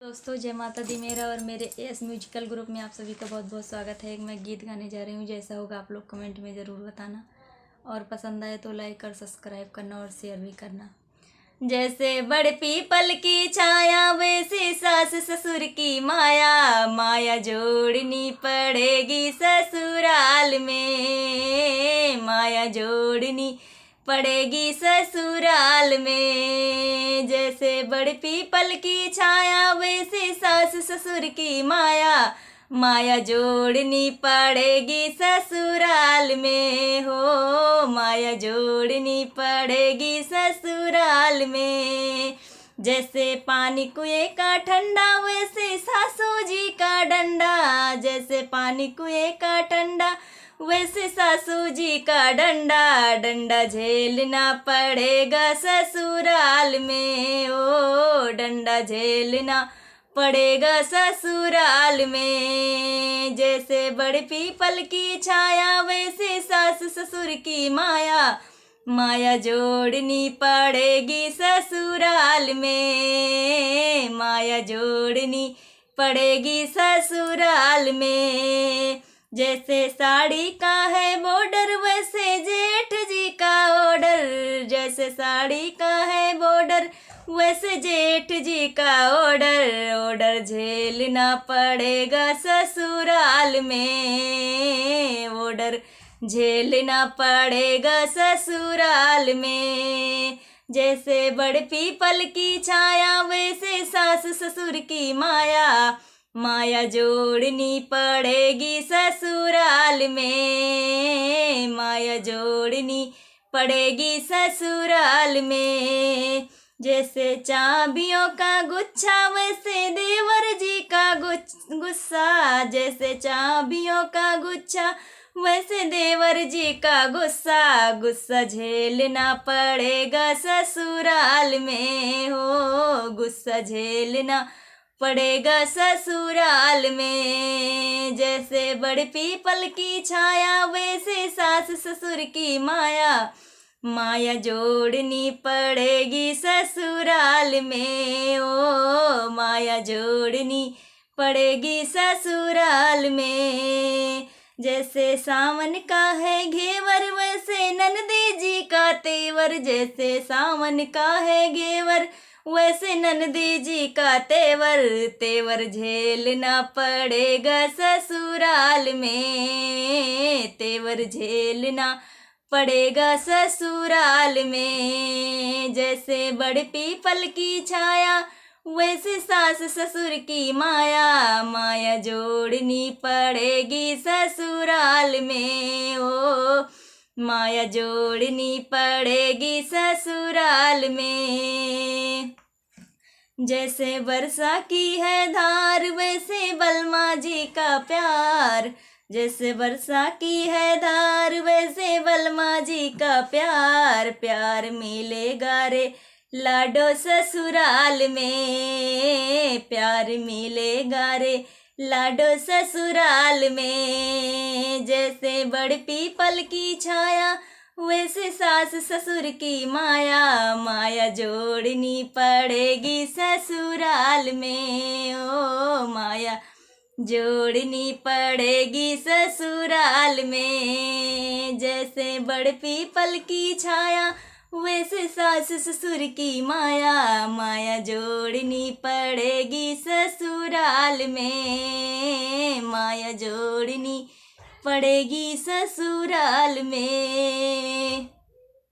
दोस्तों जय माता दी। मेरा और मेरे एस म्यूजिकल ग्रुप में आप सभी का बहुत बहुत स्वागत है। मैं गीत गाने जा रही हूँ, जैसा होगा आप लोग कमेंट में ज़रूर बताना और पसंद आए तो लाइक और सब्सक्राइब करना और शेयर भी करना। जैसे बड़ पीपल की छाया वैसे सास ससुर की माया, माया जोड़नी पड़ेगी ससुराल में, माया जोड़नी पड़ेगी ससुराल में। जैसे बड़ पीपल की छाया वैसे सास ससुर की माया, माया जोड़नी पड़ेगी ससुराल में हो, माया जोड़नी पड़ेगी ससुराल में। जैसे पानी कुएं का ठंडा वैसे सासू जी का डंडा, जैसे पानी कुएं का ठंडा वैसे सासू जी का डंडा, डंडा झेलना पड़ेगा ससुराल में ओ, डंडा झेलना पड़ेगा ससुराल में। जैसे बड़ पीपल की छाया वैसे सास ससुर की माया, माया जोड़नी पड़ेगी ससुराल में, माया जोड़नी पड़ेगी ससुराल में। जैसे साड़ी का है बॉर्डर वैसे जेठ जी का ऑर्डर, जैसे साड़ी का है बॉर्डर वैसे जेठ जी का ऑर्डर, ऑर्डर झेलना पड़ेगा ससुराल में, ऑर्डर झेलना पड़ेगा ससुराल में। जैसे बड़ पीपल की छाया वैसे सास ससुर की माया, माया जोड़नी पड़ेगी ससुराल में, माया जोड़नी पड़ेगी ससुराल में। जैसे चाबियों का गुच्छा वैसे देवर जी का गुस्सा, जैसे चाबियों का गुच्छा वैसे देवर जी का गुस्सा, गुस्सा झेलना पड़ेगा ससुराल में हो, गुस्सा झेलना पड़ेगा ससुराल में। जैसे बड़ पीपल की छाया वैसे सास ससुर की माया, माया जोड़नी पड़ेगी ससुराल में ओ, माया जोड़नी पड़ेगी ससुराल में। जैसे सावन का है घेवर वैसे नंदी जी का तेवर, जैसे सावन का है घेवर वैसे नंदी जी का तेवर, तेवर झेलना पड़ेगा ससुराल में, तेवर झेलना पड़ेगा ससुराल में। जैसे बड़ पीपल की छाया वैसे सास ससुर की माया, माया जोड़नी पड़ेगी ससुराल में ओ, माया जोड़नी पड़ेगी ससुराल में। जैसे वर्षा की है धार वैसे बलमा जी का प्यार, जैसे वर्षा की है धार वैसे बलमा जी का प्यार, प्यार मिलेगा रे लाडो ससुराल में, प्यार मिलेगा रे लाडो ससुराल में। जैसे बड़ पीपल की छाया वैसे सास ससुर की माया, माया जोड़नी पड़ेगी ससुराल में ओ, माया जोड़नी पड़ेगी ससुराल में। जैसे बड़ पीपल की छाया वैसे सास ससुर की माया, माया जोड़नी पड़ेगी ससुराल में, माया जोड़नी पड़ेगी ससुराल में।